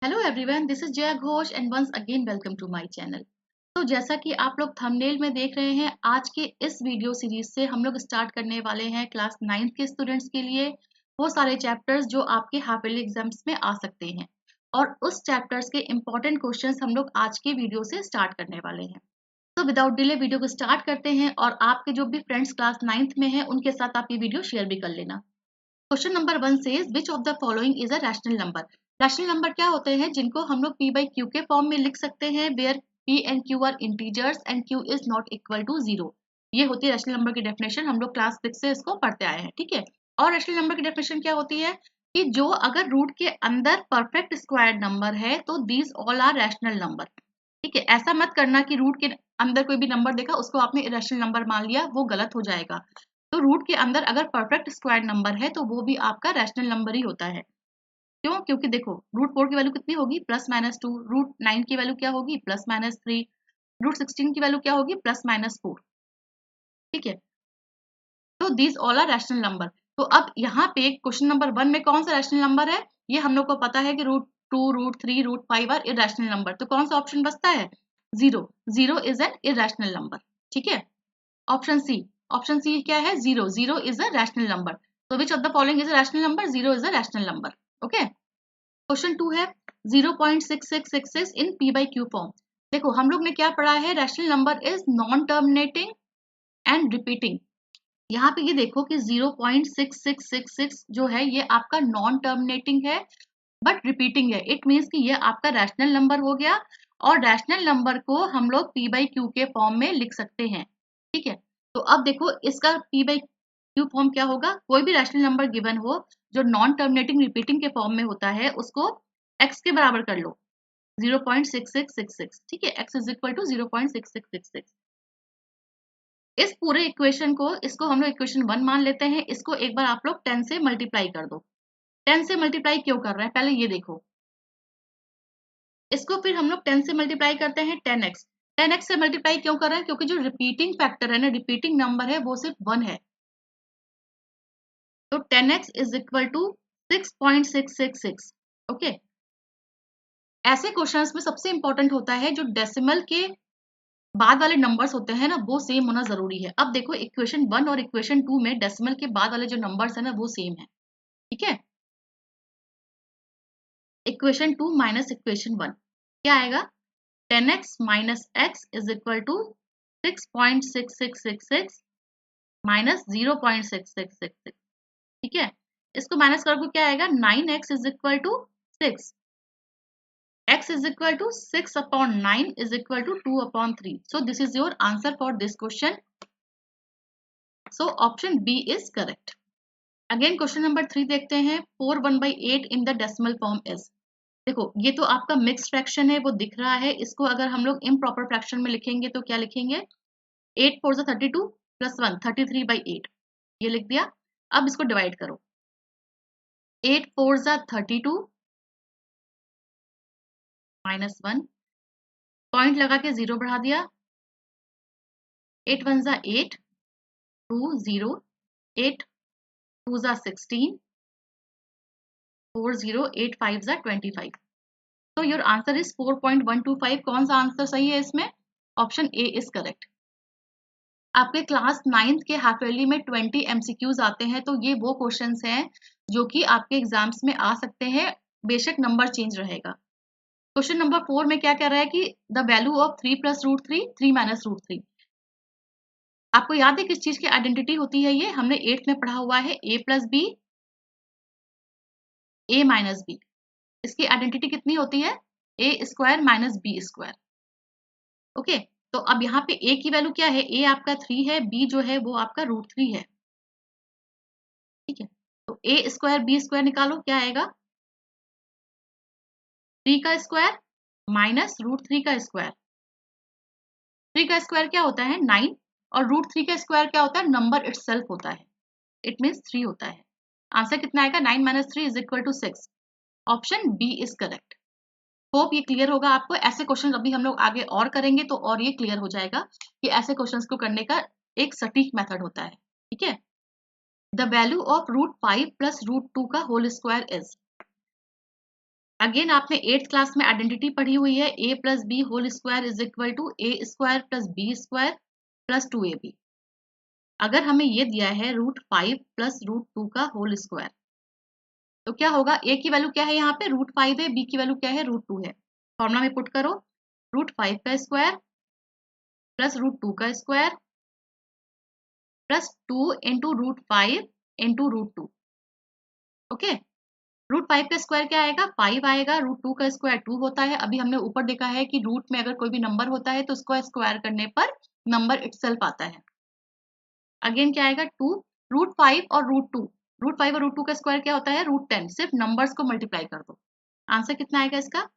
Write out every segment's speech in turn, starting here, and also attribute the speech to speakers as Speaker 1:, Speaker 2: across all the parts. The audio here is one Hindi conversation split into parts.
Speaker 1: Hello everyone, this is Jaya Ghosh and once again welcome to my channel. तो जैसा कि आप लोग थंबनेल में देख रहे हैं, आज के इस वीडियो सीरीज से हम लोग स्टार्ट करने वाले हैं क्लास 9th के स्टूडेंट्स के लिए वो सारे चैप्टर्स जो आपके हाफ ईयरली एग्जाम्स में आ सकते हैं। और उस चैप्टर्स के इंपॉर्टेंट क्वेश्चंस हम लोग आज के वीडियो से स्टार्ट करने वाले हैं। तो विदाउट डिले वीडियो को स्टार्ट करते हैं और आपके जो भी फ्रेंड्स क्लास 9th में हैं उनके साथ आप ये वीडियो शेयर भी कर लेना। Question number 1 says which of the following is a rational number. Rational number क्या होते हैं जिनको हम लोग p बाई क्यू के फॉर्म में लिख सकते हैं, where p and q are integers and q is not equal to 0। ये होती है रैशनल नंबर की डेफिनेशन, हम लोग क्लास 6 से इसको पढ़ते आए हैं, ठीक है। और रैशनल नंबर की डेफिनेशन क्या होती है कि जो अगर रूट के अंदर परफेक्ट स्क्वायर नंबर है तो these all are rational number, ठीक है। ऐसा मत करना कि रूट के अंदर कोई भी नंबर देखा उसको आपने इरेशनल नंबर मान लिया, वो गलत हो जाएगा। तो रूट के अंदर अगर परफेक्ट स्क्वायर नंबर है तो वो भी आपका रैशनल नंबर ही होता है। क्यों? क्योंकि देखो रूट 4 की वैल्यू कितनी होगी, +-2। रूट 9 की वैल्यू क्या होगी, +-3। रूट 16 की वैल्यू क्या होगी, +-4, ठीक है। तो these all are rational number. तो अब यहाँ पे क्वेश्चन नंबर 1 में कौन सा रैशनल नंबर है, ये हम लोग को पता है कि root 2, root 3, root 5 are irrational number. तो कौन सा ऑप्शन बचता है, 0। 0 इज एन इरेशनल नंबर, ठीक है। ऑप्शन सी, ऑप्शन सी क्या है, 0। 0 इज अ रैशनल नंबर। तो which of the following is a rational number, 0 is a rational number, okay. Question 2 है 0.6666 इन p बाई q फॉर्म। देखो हम लोग ने क्या पढ़ा है, rational number is non terminating and repeating. यहाँ पे ये देखो कि 0.6666 जो है ये आपका नॉन टर्मिनेटिंग है बट रिपीटिंग है। इट मीन्स कि ये आपका रैशनल नंबर हो गया और रैशनल नंबर को हम लोग p बाई क्यू के फॉर्म में लिख सकते हैं, ठीक है। तो अब देखो इसका p बाई क्यू फॉर्म क्या होगा, कोई भी रैशनल नंबर गिवन हो जो नॉन टर्मिनेटिंग रिपीटिंग के फॉर्म में होता है उसको x के बराबर कर लो, 0.6666, ठीक है। x is equal to 0.6666। इस पूरे इक्वेशन को, इसको हम लोग इक्वेशन 1 मान लेते हैं। इसको एक बार आप लोग 10 से मल्टीप्लाई कर दो। 10 से मल्टीप्लाई क्यों कर रहे हैं पहले ये देखो। इसको फिर हम लोग 10 से मल्टीप्लाई करते हैं 10x। 10x से मल्टीप्लाई क्यों कर रहे हैं, क्योंकि जो रिपीटिंग फैक्टर है ना, रिपीटिंग नंबर है वो सिर्फ 1 है। तो 10x is equal to 6.666, okay. ऐसे क्वेश्चंस में सबसे इंपॉर्टेंट होता है जो डेसिमल के बाद वाले नंबर्स होते हैं ना वो सेम होना जरूरी है। अब देखो इक्वेशन 1 और इक्वेशन 2 में डेसिमल के बाद वाले जो नंबर्स है ना वो सेम है, ठीक है। इक्वेशन 2 माइनस इक्वेशन 1 क्या आएगा, 10x minus x is equal to 6.6666 minus 0.6666, ठीक है। इसको माइनस करोगे क्या आएगा, 9x is equal to 6। x is equal to 6 upon 9 is equal to 2 upon 3. So this is your answer for this question. So option B is correct. Again question number 3 देखते हैं, 4 1/8 in the decimal form is। देखो ये तो आपका मिक्स्ड फ्रैक्शन है वो दिख रहा है। इसको अगर हम लोग इम्प्रॉपर फ्रैक्शन में लिखेंगे तो क्या लिखेंगे, 8 4 32 प्लस 1 33/8, ये लिख दिया। अब इसको डिवाइड करो, 8 4 32 माइनस 1, पॉइंट लगा के 0 बढ़ा दिया, 8 1 8 2 0, 8 2 16, 4 0 8 5 25। तो योर आंसर इज 4.125। कौन सा आंसर सही है इसमें, ऑप्शन ए इज करेक्ट। आपके क्लास 9th के हाफ ईयरली में 20 एमसीक्यूज आते हैं, तो ये वो क्वेश्चंस हैं जो कि आपके एग्जाम्स में आ सकते हैं, बेशक नंबर चेंज रहेगा। क्वेश्चन नंबर 4 में क्या कह रहा है कि the value of 3 plus root 3 3 minus root 3। आपको याद है किस चीज की आइडेंटिटी होती है, ये हमने 8th में पढ़ा हुआ है, a plus B a minus B. इसकी आइडेंटिटी कितनी होती है, a square minus B square, okay. तो अब यहाँ पे a की वैल्यू क्या है, a आपका 3 है, b जो है वो आपका रूट 3 है, ठीक है। तो a स्क्वायर b स्क्वायर निकालो, क्या आएगा, 3 का स्क्वायर माइनस रूट 3 का स्क्वायर। 3 का स्क्वायर क्या होता है, 9, और रूट 3 का स्क्वायर क्या होता है, नंबर इटसेल्फ होता है, इट मीन्स 3 होता है। आंसर कितना आएगा, 9 minus 3 is equal to 6। Option B is correct. Hope ये क्लियर होगा आपको। ऐसे क्वेश्चन अभी हम लोग आगे और करेंगे तो और ये क्लियर हो जाएगा कि ऐसे क्वेश्चंस को करने का एक सटीक मेथड होता है, ठीक है। The value of root 5 plus root 2 का होल स्क्वायर इज। अगेन आपने 8th क्लास में आइडेंटिटी पढ़ी हुई है, a plus b whole square is equal to a square plus b square plus 2ab। अगर हमें ये दिया है √5 प्लस √2 का होल स्क्वायर, तो क्या होगा? a की वैल्यू क्या है यहाँ पे? √5 है, b की वैल्यू क्या है? √2 है। फॉर्मूला में पुट करो, √5 का स्क्वायर प्लस √2 का square plus 2 into √5 into √2। Okay, √5 का स्क्वायर क्या आएगा? 5 आएगा। √2 का स्क्वायर 2 होता है। अभी हमने ऊपर देखा है कि रूट में अगर कोई भी नंबर होता है तो उसको स्क्वायर करने पर नंबर इटसेल्फ आता है। अगेन क्या आएगा? 2। √5 और √2, √5 और √2 का स्क्वायर क्या होता है? √10। सिर्फ नंबर्स को मल्टीप्लाई कर दो। आंसर कितना आएगा इसका?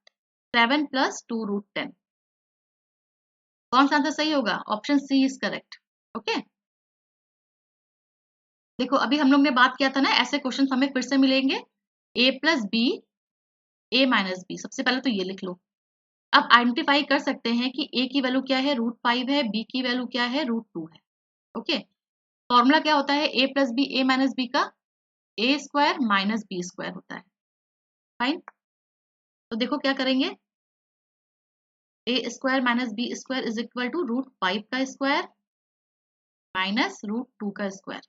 Speaker 1: 7 प्लस 2 √10। कौन सा आंसर सही होगा? Option c is correct. Okay, देखो अभी हम लोग ने बात किया था ना, ऐसे क्वेश्चन हमें फिर से मिलेंगे, a plus B a minus b. सबसे पहले तो ये लिख लो। अब आइडेंटिफाई कर सकते हैं कि a की वैल्यू क्या है? √5 है, b की वैल्यू क्या है? √2 है। ओके, फॉर्मूला क्या होता है a plus B a minus b का? a square minus B square होता है। फाइन, तो देखो क्या करेंगे, a square minus B square is equal to √5 का स्क्वायर माइनस √2 का स्क्वायर।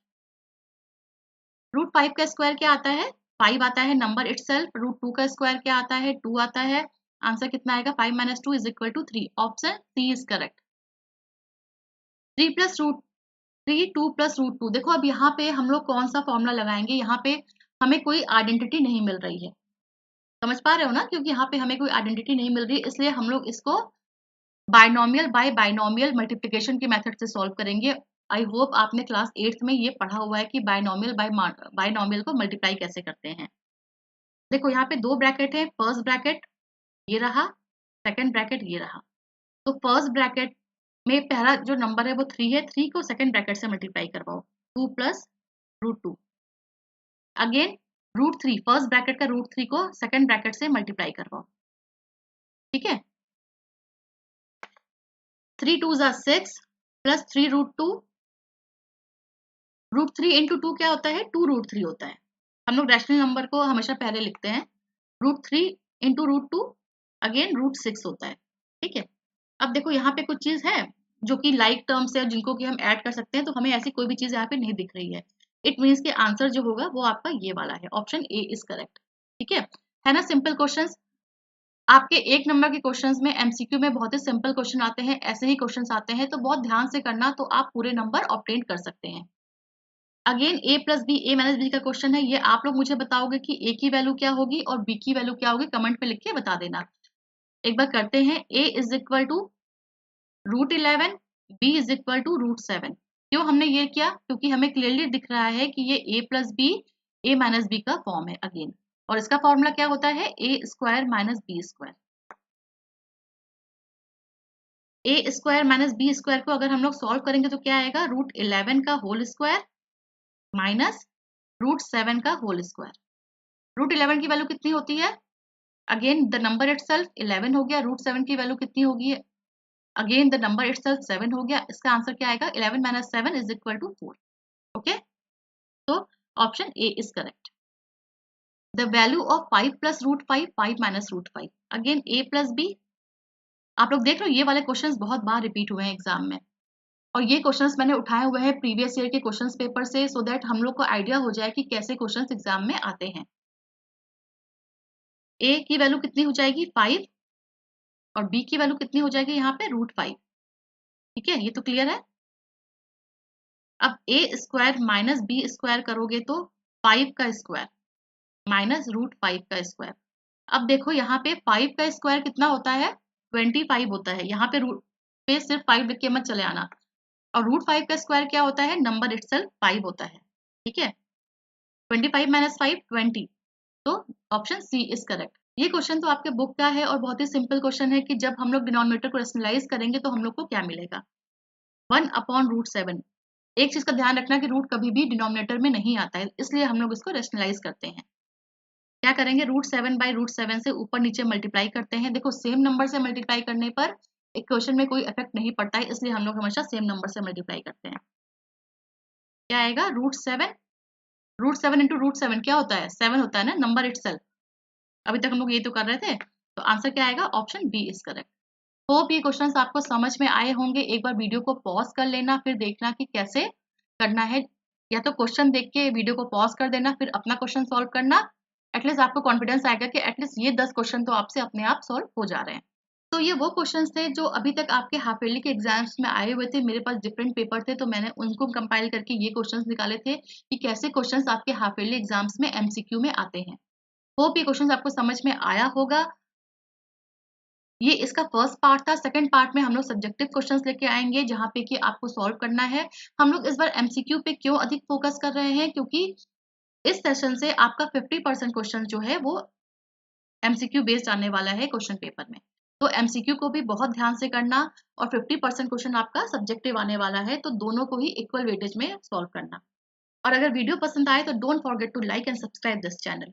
Speaker 1: √5 का स्क्वायर क्या आता है? 5 आता है नंबर इटसेल्फ। √2 का स्क्वायर क्या आता है? 2 आता है। आंसर कितना आएगा? 5 minus 2 is equal to 3। Option c is correct. 3 plus √3 2 plus √2। देखो अब यहाँ पे हम लोग कौन सा फॉर्मूला लगाएंगे? यहाँ पे हमें कोई आइडेंटिटी नहीं मिल रही है, समझ पा रहे हो ना? क्योंकि यहाँ पे हमें कोई आइडेंटिटी नहीं मिल रही, इसलिए हम लोग इसको बायनोमियल बाय बायनोमियल मल्टीप्लिकेशन के मेथड से सॉल्व करेंगे। आई होप आपने क्लास 8th में ये पढ़ा हुआ है कि बायनोमियल बाय बायनोमियल को मल्टीप्लाई कैसे करते हैं। देखो यहाँ पे दो ब्रैकेट है, फर्स्ट ब्रैकेट ये रहा, सेकंड ब्रैकेट ये रहा। तो फर्स्ट ब्रैकेट में पहला जो नंबर है वो 3 है, 3 को सेकंड ब्रैकेट से मल्टीप्लाई करवाओ, 2 प्लस √2। अगेन √3, फर्स्ट ब्रैकेट का √3 को सेकंड ब्रैकेट से मल्टीप्लाई करवाओ। ठीक है, 3 2 ज़ा 6 प्लस 3 √2। √3 इंटू 2 क्या होता है? 2 √3 होता है। हम लोग रैशनल नंबर को हमेशा पहले लिखते हैं। √3 इंटू √2 अगेन √6 होता है। ठीक है, अब देखो यहाँ पे कुछ चीज है जो कि लाइक टर्म्स है, जिनको कि हम ऐड कर सकते हैं, तो हमें ऐसी कोई भी चीज यहाँ पे नहीं दिख रही है। इट मीन्स कि आंसर जो होगा वो आपका ये वाला है, ऑप्शन ए इज करेक्ट। ठीक है ना? Simple questions. आपके एक नंबर के क्वेश्चंस में एमसीक्यू में बहुत ही सिंपल क्वेश्चन आते हैं, ऐसे ही क्वेश्चंस आते हैं, तो बहुत ध्यान से करना, तो आप पूरे नंबर ऑब्टेन कर सकते हैं। Again a plus B a minus b का क्वेश्चन है, ये आप लोग मुझे बताओगे कि a की वैल्यू क्या होगी और b की वैल्यू क्या होगी, कमेंट में लिख के बता देना। एक बार करते हैं, a is equal to √11, b is equal to √7। क्यों हमने ये किया? क्योंकि हमें क्लियरली दिख रहा है कि ये a plus B a minus b का फॉर्म है अगेन, और इसका फॉर्मूला क्या होता है? a square minus B square. a square minus B square को अगर हम लोग सॉल्व करेंगे तो क्या आएगा? √11 का होल स्क्वायर माइनस √7 का होल स्क्वायर। √11 की वैल्यू कितनी होती है? अगेन द नंबर इटसेल्फ 11 हो गया। √7 की वैल्यू कितनी होगी? अगेन द नंबर इटसेल्फ 7 हो गया। इसका आंसर क्या आएगा? 11 minus 7 is equal to 4। Okay, तो option A is correct. The value of 5 plus √5 5 minus √5। Again a plus B. आप लोग देख लो, ये वाले क्वेश्चंस बहुत बार रिपीट हुए हैं एग्जाम में, और ये क्वेश्चंस मैंने उठाए हुए हैं प्रीवियस ईयर के क्वेश्चंस पेपर से, सो दैट हम लोग को आइडिया हो जाए कि कैसे क्वेश्चंस एग्जाम में आते हैं। a की वैल्यू कितनी हो जाएगी? 5, और b की वैल्यू कितनी हो जाएगी यहाँ पे? √5। ठीक है, ये तो क्लियर है। अब a square minus B square करोगे तो 5 का स्क्वायर माइनस √5 का स्क्वायर। अब देखो यहाँ पे 5 का स्क्वायर कितना होता है? 25 होता है। यहाँ पे रूट पे सिर्फ 5 लिख के मत चले आना। और √5 का स्क्वायर क्या होता है? नंबर इटसेल्फ 5 होता है। ठीक है, 25 माइनस 5 20। तो ऑप्शन सी इज करेक्ट। ये क्वेश्चन तो आपके बुक का है और बहुत ही सिंपल क्वेश्चन है कि जब हम लोग डिनोमिनेटर को रेशनलाइज करेंगे तो हम लोग को क्या मिलेगा? 1/√7। एक चीज का ध्यान रखना कि रूट कभी भी डिनोमिनेटर में नहीं आता है, इसलिए हम लोग इसको रेशनलाइज करते हैं। क्या करेंगे? √7/√7 से ऊपर नीचे मल्टीप्लाई करते हैं। देखो सेम नंबर से मल्टीप्लाई करने पर इक्वेशन में कोई इफेक्ट नहीं पड़ता है, इसलिए हम लोग हमेशा सेम नंबर से मल्टीप्लाई करते हैं। क्या आएगा? √7। √7 इंटू √7 क्या होता है? 7 होता है ना, नंबर इटसेल्फ। अभी तक हम लोग ये तो कर रहे थे, तो आंसर क्या आएगा? Option B is correct. Hope ये क्वेश्चंस आपको समझ में आए होंगे। एक बार वीडियो को पॉज कर लेना, फिर देखना कि कैसे करना है। या तो क्वेश्चन देख के वीडियो को पॉज कर देना, फिर अपना क्वेश्चन सॉल्व करना। एटलीस्ट आपको कॉन्फिडेंस आएगा कि एटलीस्ट ये 10 क्वेश्चन तो आपसे अपने आप सॉल्व हो जा रहे हैं। तो ये वो क्वेश्चंस थे जो अभी तक आपके हाफ ईयरली के एग्जाम्स में आए हुए थे। मेरे पास डिफरेंट पेपर थे, तो मैंने उनको कंपाइल करके ये क्वेश्चंस निकाले थे कि कैसे क्वेश्चंस आपके हाफ ईयरली एग्जाम्स में एमसीक्यू में आते हैं। होप ये क्वेश्चंस आपको समझ में आया होगा। ये इसका फर्स्ट पार्ट था। सेकंड पार्ट में हम लोग सब्जेक्टिव क्वेश्चंस लेके आएंगे, जहाँ पे कि आपको सॉल्व करना है। हम लोग इस बार एमसीक्यू पे क्यों अधिक फोकस कर रहे हैं? क्योंकि इस सेशन से आपका 50% क्वेश्चन जो है वो एमसीक्यू बेस्ड आने वाला है क्वेश्चन पेपर में। तो एमसीक्यू को भी बहुत ध्यान से करना, और 50% क्वेश्चन आपका सब्जेक्टिव आने वाला है, तो दोनों को ही इक्वल वेटेज में सॉल्व करना। और अगर वीडियो पसंद आए तो don't forget to like and subscribe this channel.